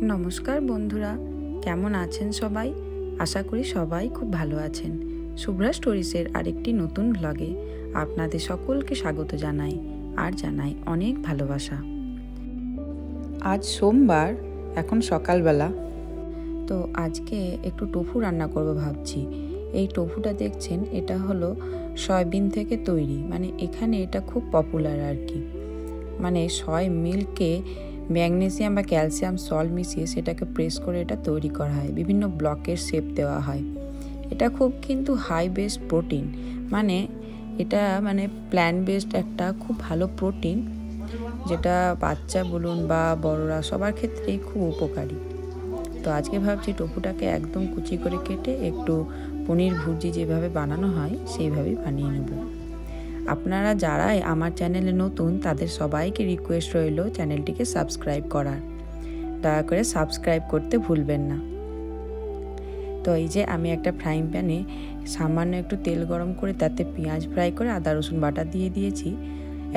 নমস্কার বন্ধুরা, কেমন আছেন সবাই? আশা করি সবাই খুব ভালো আছেন। শুভ্রা স্টোরিজের আরেকটি নতুন ব্লগে আপনাদের সকলকে স্বাগত জানাই আর জানাই অনেক ভালোবাসা। আজ সোমবার, এখন সকালবেলা। তো আজকে একটু টোফু রান্না করব ভাবছি। এই টোফুটা দেখছেন, এটা হলো সয়াবিন থেকে তৈরি, মানে এখানে এটা খুব পপুলার আর কি। মানে সয় মিল্কে ম্যাগনেসিয়াম বা ক্যালসিয়াম সল্ট মিশিয়ে সেটাকে প্রেস করে এটা তৈরি করা হয়, বিভিন্ন ব্লকের শেপ দেওয়া হয়। এটা খুব কিন্তু হাই বেসড প্রোটিন, মানে এটা প্ল্যান্ট বেসড একটা খুব ভালো প্রোটিন, যেটা বাচ্চা বলুন বা বড়রা সবার ক্ষেত্রেই খুব উপকারী। তো আজকে ভাবছি টোফুটাকে একদম কুচি করে কেটে একটু পনির ভুর্জি যেভাবে বানানো হয় সেইভাবেই বানিয়ে নেব। আপনারা যারাই আমার চ্যানেলে নতুন তাদের সবাইকে রিকোয়েস্ট রইল চ্যানেলটিকে সাবস্ক্রাইব করার। দয়া করে সাবস্ক্রাইব করতে ভুলবেন না। তো এই যে আমি একটা ফ্রাইং প্যানে সামান্য একটু তেল গরম করে তাতে পেঁয়াজ ফ্রাই করে আদা রসুন বাটা দিয়ে দিয়েছি।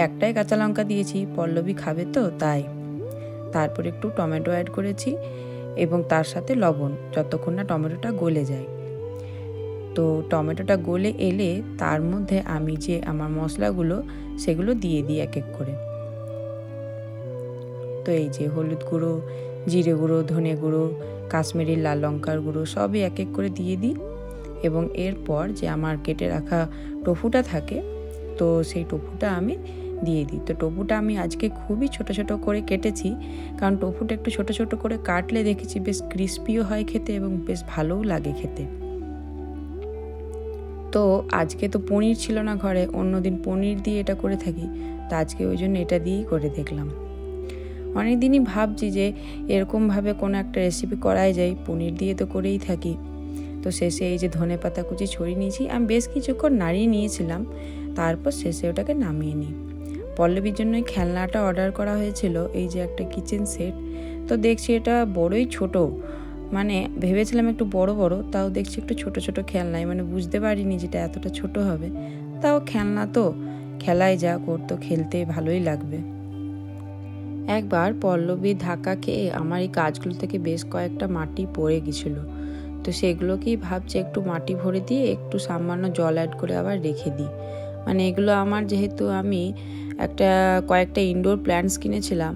একটাই কাঁচা লঙ্কা দিয়েছি, পল্লবী খাবে তো তাই। তারপর একটু টমেটো অ্যাড করেছি এবং তার সাথে লবণ, যতক্ষণ না টমেটোটা গলে যায়। তো টমেটোটা গলে এলে তার মধ্যে আমি যে আমার মশলাগুলো সেগুলো দিয়ে দিই এক এক করে। তো এই যে হলুদ গুঁড়ো, জিরে গুঁড়ো, ধনে গুঁড়ো, কাশ্মীরি লাল লঙ্কার গুঁড়ো সবই এক এক করে দিয়ে দিই। এবং এরপর যে আমার কেটে রাখা টোফুটা থাকে, তো সেই টোফুটা আমি দিয়ে দিই। তো টোফুটা আমি আজকে খুবই ছোট ছোট করে কেটেছি, কারণ টোফুটা একটু ছোট ছোট করে কাটলে দেখেছি বেশ ক্রিস্পিও হয় খেতে এবং বেশ ভালোও লাগে খেতে। তো আজকে তো পনির ছিল না ঘরে, অন্যদিন পনির দিয়ে এটা করে থাকি, তো আজকে ওই জন্য এটা দিয়েই করে দেখলাম। অনেক দিনই ভাবছি যে এরকমভাবে কোনো একটা রেসিপি করাই যায়, পনির দিয়ে তো করেই থাকি। তো শেষে এই যে ধনে পাতা কুচি ছড়িয়ে নিয়েছি, আমি বেশ কিছুক্ষণ নাড়িয়ে নিয়েছিলাম, তারপর শেষে ওটাকে নামিয়ে নিই। পল্লবীর জন্য খেলনাটা অর্ডার করা হয়েছিল, এই যে একটা কিচেন সেট। তো দেখছি এটা বড়ই ছোট, মানে ভেবেছিলাম একটু বড় বড়, তাও দেখছি একটু ছোট ছোট খেলনাই, মানে বুঝতে পারিনি যেটা এতটা ছোট হবে। তাও খেলনা তো খেলাই যা করতো, খেলতে ভালোই লাগবে। একবার পল্লবী ধাক্কা খেয়ে আমার এই গাছগুলো থেকে বেশ কয়েকটা মাটি পড়ে গেছিল, তো সেগুলোকেই ভাবছি একটু মাটি ভরে দিয়ে একটু সামান্য জল অ্যাড করে আবার রেখে দিই। মানে এগুলো আমার, যেহেতু আমি কয়েকটা ইনডোর প্ল্যান্টস কিনেছিলাম,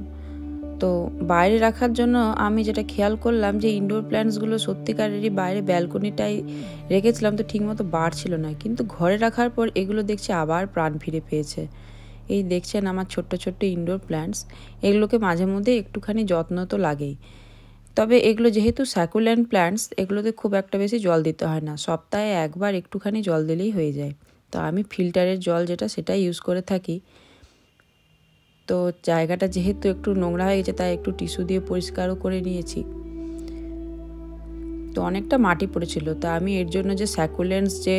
তো বাইরে রাখার জন্য আমি যেটা খেয়াল করলাম যে ইনডোর প্ল্যান্টসগুলো সত্যিকারেরই বাইরে ব্যালকনিটাই রেখেছিলাম, তো ঠিকমতো বাড়ছিল না, কিন্তু ঘরে রাখার পর এগুলো দেখছি আবার প্রাণ ফিরে পেয়েছে। এই দেখছেন আমার ছোট্ট ছোট্ট ইনডোর প্ল্যান্টস, এগুলোকে মাঝে মধ্যে একটুখানি যত্ন তো লাগেই। তবে এগুলো যেহেতু স্যাকুল্যান্ট প্ল্যান্টস, এগুলোতে খুব একটা বেশি জল দিতে হয় না, সপ্তাহে একবার একটুখানি জল দিলেই হয়ে যায়। তো আমি ফিল্টারের জল সেটাই ইউজ করে থাকি। তো জায়গাটা যেহেতু একটু নোংরা হয়ে গেছে, তাই একটু টিস্যু দিয়ে পরিষ্কারও করে নিয়েছি। তো অনেকটা মাটি পড়েছিল, তা আমি এর জন্য যে স্যাকুলেন্টস যে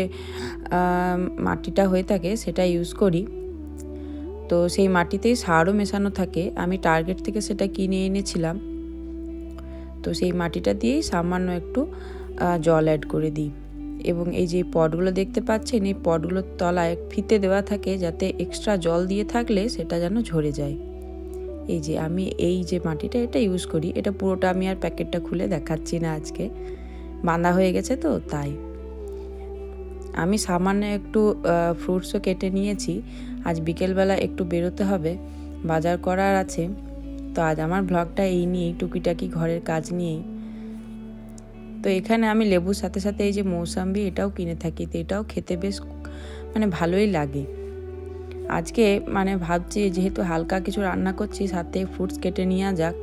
মাটিটা হয়ে থাকে সেটা ইউজ করি। তো সেই মাটিতেই সারও মেশানো থাকে, আমি টার্গেট থেকে সেটা কিনে এনেছিলাম। তো সেই মাটিটা দিয়েই সামান্য একটু জল অ্যাড করে দিই। এবং এই যে পটগুলো দেখতে পাচ্ছেন, এই পটগুলোর তলায় ফিতে দেওয়া থাকে, যাতে এক্সট্রা জল দিয়ে থাকলে সেটা যেন ঝরে যায়। এই যে আমি এই যে মাটিটা এটা ইউজ করি, এটা পুরোটা আমি আর প্যাকেটটা খুলে দেখাচ্ছি না, আজকে বাঁধা হয়ে গেছে তো তাই। আমি সামান্য একটু ফ্রুটসও কেটে নিয়েছি, আজ বিকেলবেলা একটু বেরোতে হবে, বাজার করার আছে। তো আজ আমার ব্লগটা এই নিয়েই, টুকিটাকি ঘরের কাজ নিয়েই। তো এখানে আমি লেবুর সাথে সাথে এই যে মৌসাম্বি এটাও কিনে থাকি, তো এটাও খেতে বেশ ভালোই লাগে। আজকে ভাবছি যেহেতু হালকা কিছু রান্না করছি, সাথে ফ্রুটস কেটে নেওয়া যাক।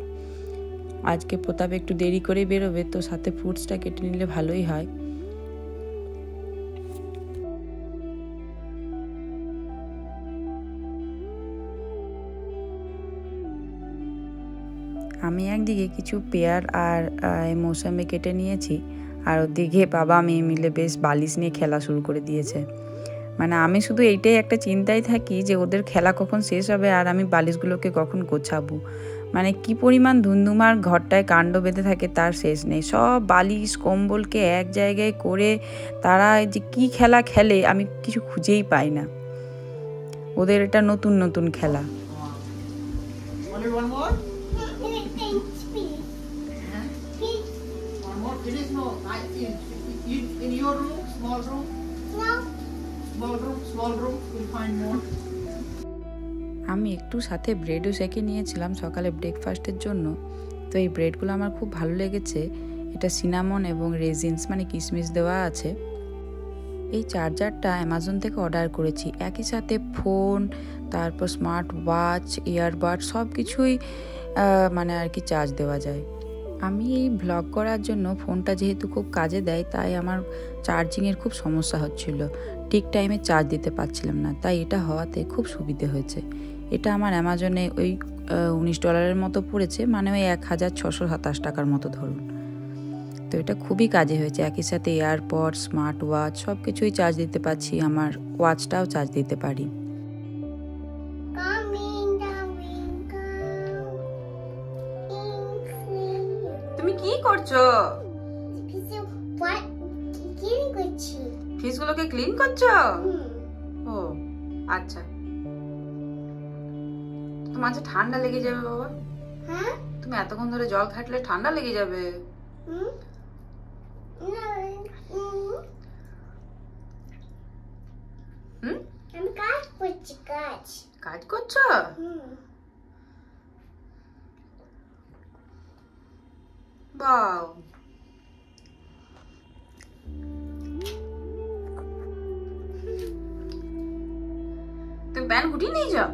আজকে প্রতাপ একটু দেরি করে বেরোবে, তো সাথে ফ্রুটসটা কেটে নিলে ভালোই হয়। আমি একদিকে কিছু পেয়ার আর মৌসাম্বি কেটে নিয়েছি, আর ওদিকে বাবা মেয়ে মিলে বেশ বালিশ নিয়ে খেলা শুরু করে দিয়েছে। আমি শুধু এইটাই একটা চিন্তায় থাকি যে ওদের খেলা কখন শেষ হবে আর আমি বালিশগুলোকে কখন গোছাবো। কি পরিমাণ ধুমধুমার ঘরটায় কাণ্ড বেঁধে থাকে তার শেষ নেই। সব বালিশ কম্বলকে এক জায়গায় করে তারা যে কি খেলা খেলে আমি কিছু খুঁজেই পাই না। ওদের এটা নতুন নতুন খেলা। One more finish? No. In your room, small room? No. Small room. We'll find more. আমি একটু সাথে ব্রেডও সেঁকে নিয়েছিলাম সকালে ব্রেকফাস্টের জন্য। তো এই ব্রেডগুলো আমার খুব ভালো লেগেছে। এটা সিনামন এবং রেজিনস মানে কিশমিশ দেওয়া আছে। এই চার্জারটা অ্যামাজন থেকে অর্ডার করেছি। একই সাথে ফোন, তারপর স্মার্ট ওয়াচ, ইয়ারবাড সব কিছুই মানে আর কি চার্জ দেওয়া যায়। আমি এই ব্লগ করার জন্য ফোনটা যেহেতু খুব কাজে দেয়, তাই আমার চার্জিংয়ের খুব সমস্যা হচ্ছিল, ঠিক টাইমে চার্জ দিতে পারছিলাম না। তাই এটা হওয়াতে খুব সুবিধে হয়েছে। এটা আমার অ্যামাজনে ওই $19 মতো পড়েছে, মানে ওই 1627 টাকার মতো ধরুন। তো এটা খুবই কাজে হয়েছে। একই সাথে এয়ারপড, স্মার্ট ওয়াচ সব কিছুই চার্জ দিতে পারছি, আমার ওয়াচটাও চার্জ দিতে পারি। তুমি কি করছো? ফিশগুলোকে ক্লিন করছো? ও আচ্ছা। তোমার যে ঠান্ডা লেগে যাবে বাবা। হ্যাঁ, তুমি এতক্ষণ ধরে জল ঘাটলে ঠান্ডা লেগে যাবে। আমি কাজ করছি। কাজ করছো? বাও, তুমি প্যান গুটিয়ে নিয়ে যাও।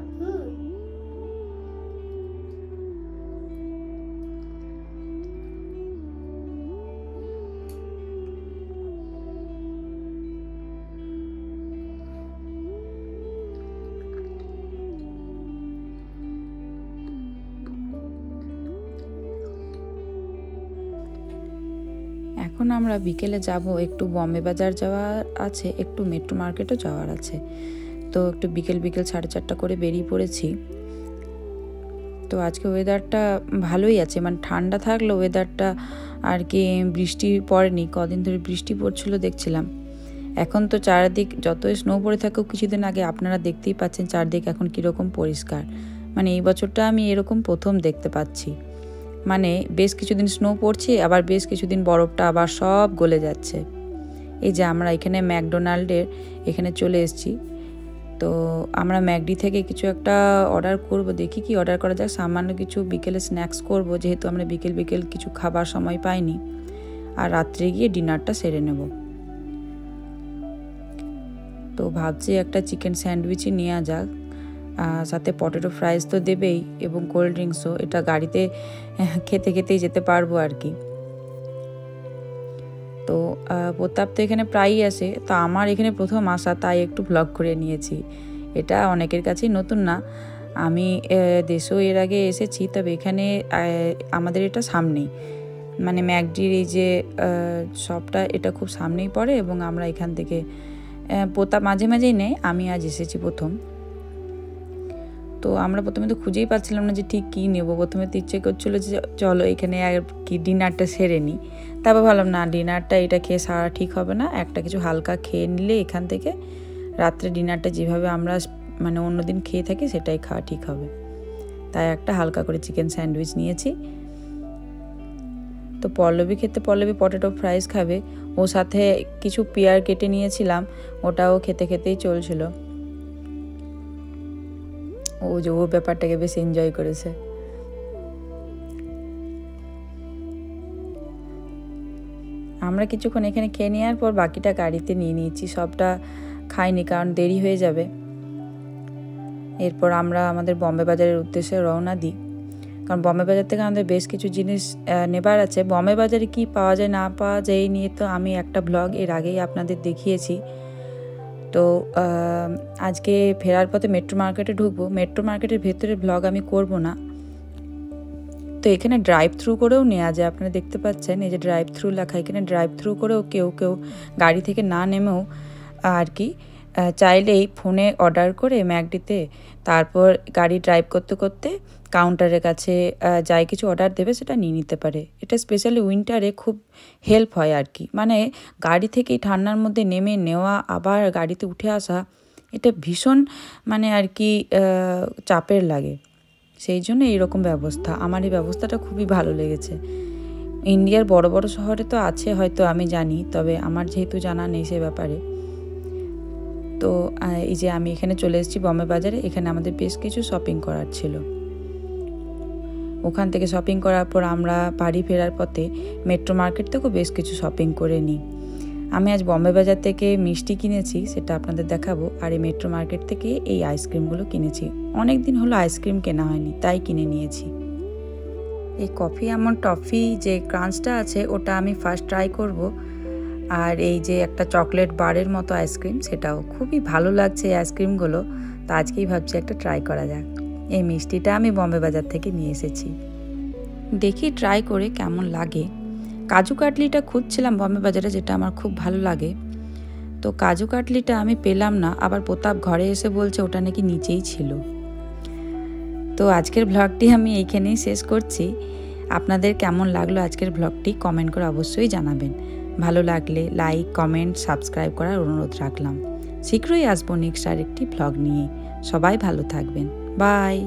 এখন আমরা বিকেলে যাব, একটু বম্বে বাজার যাওয়ার আছে, একটু মেট্রো মার্কেটও যাওয়ার আছে। তো একটু বিকেল 4:30 করে বেরিয়ে পড়েছি। তো আজকে ওয়েদারটা ভালোই আছে, মানে ঠান্ডা থাকলেও ওয়েদারটা আর কি বৃষ্টি পড়েনি, কদিন ধরে বৃষ্টি পড়ছিল দেখছিলাম। এখন তো চারদিক যতই স্নো পড়ে থাকুক, কিছুদিন আগে আপনারা দেখতেই পাচ্ছেন চারদিক এখন কীরকম পরিষ্কার। মানে এই বছরটা আমি এরকম প্রথম দেখতে পাচ্ছি। মানে বেশ কিছুদিন স্নো পড়ছে, আবার বেশ কিছুদিন বরফটা আবার সব গলে যাচ্ছে। এই যে আমরা এখানে ম্যাকডোনাল্ডের এখানে চলে এসেছি। তো আমরা ম্যাকডি থেকে কিছু একটা অর্ডার করব, দেখি কি অর্ডার করা যায়। সামান্য কিছু বিকেলে স্ন্যাক্স করব, যেহেতু আমরা বিকেল কিছু খাবার সময় পাইনি। আর রাত্রে গিয়ে ডিনারটা সেরে নেব। তো ভাবছি একটা চিকেন স্যান্ডউইচই নেওয়া যাক, সাথে পটেটো ফ্রাইস তো দেবেই এবং কোল্ড ড্রিঙ্কসও। এটা গাড়িতে খেতেই যেতে পারবো আর কি। তো প্রতাপ তো এখানে প্রায়ই আসে, তো আমার এখানে প্রথম আসা, তাই একটু ব্লগ করে নিয়েছি। এটা অনেকের কাছেই নতুন না, আমি দেশেও এর আগে এসেছি, তবে এখানে আমাদের এটা সামনেই, মানে ম্যাকডির এই যে শপটা এটা খুব সামনেই পড়ে এবং আমরা এখান থেকে প্রতাপ মাঝেই নেই, আমি আজ এসেছি প্রথম। তো আমরা প্রথমে তো খুঁজেই পাচ্ছিলাম না যে ঠিক কী নেবো। প্রথমে তো ইচ্ছে করছিলো যে চলো এখানে আর কি ডিনারটা সেরে নিই, তারপর ভাবলাম না, ডিনারটা এটা খেয়ে সারা ঠিক হবে না, একটা কিছু হালকা খেয়ে নিলে এখান থেকে রাত্রে ডিনারটা যেভাবে আমরা মানে অন্যদিন খেয়ে থাকি সেটাই খাওয়া ঠিক হবে। তাই একটা হালকা করে চিকেন স্যান্ডউইচ নিয়েছি। তো পল্লবী পটেটো ফ্রাইস খাবে, ও সাথে কিছু পেয়ার কেটে নিয়েছিলাম, ওটাও খেতেই চলছিল। ও ব্যাপারটাকে বেশ এনজয় করেছে। আমরা কিছুক্ষণ এখানে খেয়ে নেওয়ার পর বাকিটা গাড়িতে নিয়ে নিয়েছি, সবটা খাইনি কারণ দেরি হয়ে যাবে। এরপর আমরা আমাদের বম্বে বাজারের উদ্দেশ্যে রওনা দিই, কারণ বম্বে বাজার থেকে আমাদের বেশ কিছু জিনিস নেবার আছে। বম্বে বাজারে কি পাওয়া যায় না পাওয়া যায় এই নিয়ে তো আমি একটা ব্লগ এর আগেই আপনাদের দেখিয়েছি। তো আজকে ফেরার পথে মেট্রো মার্কেটে ঢুকবো। মেট্রো মার্কেটের ভেতরে ব্লগ আমি করব না। তো এখানে ড্রাইভ থ্রু করেও নেওয়া যায়, আপনারা দেখতে পাচ্ছেন এই যে ড্রাইভ থ্রু লেখা, এখানে ড্রাইভ থ্রু করেও কেউ গাড়ি থেকে না নেমেও আর কি চাইলেই ফোনে অর্ডার করে ম্যাকডিতে, তারপর গাড়ি ড্রাইভ করতে কাউন্টারের কাছে যাই কিছু অর্ডার দেবে সেটা নিয়ে নিতে পারে। এটা স্পেশালি উইন্টারে খুব হেল্প হয় আর কি, মানে গাড়ি থেকেই ঠান্ডার মধ্যে নেমে নেওয়া আবার গাড়িতে উঠে আসা, এটা ভীষণ মানে আর কি চাপের লাগে। সেই জন্য এইরকম ব্যবস্থা, আমার এই ব্যবস্থাটা খুবই ভালো লেগেছে। ইন্ডিয়ার বড় বড় শহরে তো আছে হয়তো, আমি জানি, তবে আমার যেহেতু জানা নেই সে ব্যাপারে। তো এই যে আমি এখানে চলে এসেছি বম্বে বাজারে। এখানে আমাদের বেশ কিছু শপিং করার ছিল। ওখান থেকে শপিং করার পর আমরা বাড়ি ফেরার পথে মেট্রো মার্কেট থেকেও বেশ কিছু শপিং করে নিই। আমি আজ বম্বে বাজার থেকে মিষ্টি কিনেছি, সেটা আপনাদের দেখাবো। আর এই মেট্রো মার্কেট থেকে এই আইসক্রিমগুলো কিনেছি। অনেক দিন হলো আইসক্রিম কেনা হয়নি, তাই কিনে নিয়েছি। এই কফি আমন্ড টফি যে ক্রাঞ্চটা আছে ওটা আমি ফার্স্ট ট্রাই করব। আর এই যে একটা চকলেট বারের মতো আইসক্রিম, সেটাও খুবই ভালো লাগছে এই আইসক্রিমগুলো। তো আজকেই ভাবছি একটা ট্রাই করা যাক। এই মিষ্টিটা আমি বম্বে বাজার থেকে নিয়ে এসেছি, দেখি ট্রাই করে কেমন লাগে। কাজু কাটলিটা খুঁজছিলাম বম্বে বাজারে, যেটা আমার খুব ভালো লাগে। তো কাজু কাটলিটা আমি পেলাম না, আবার প্রতাপ ঘরে এসে বলছে ওটা নাকি নিচেই ছিল। তো আজকের ব্লগটি আমি এইখানেই শেষ করছি। আপনাদের কেমন লাগলো আজকের ব্লগটি কমেন্ট করে অবশ্যই জানাবেন। ভালো লাগলে লাইক, কমেন্ট, সাবস্ক্রাইব করার অনুরোধ রাখলাম। শীঘ্রই আসবো নেক্সট আরেকটি ব্লগ নিয়ে। সবাই ভালো থাকবেন। বাই।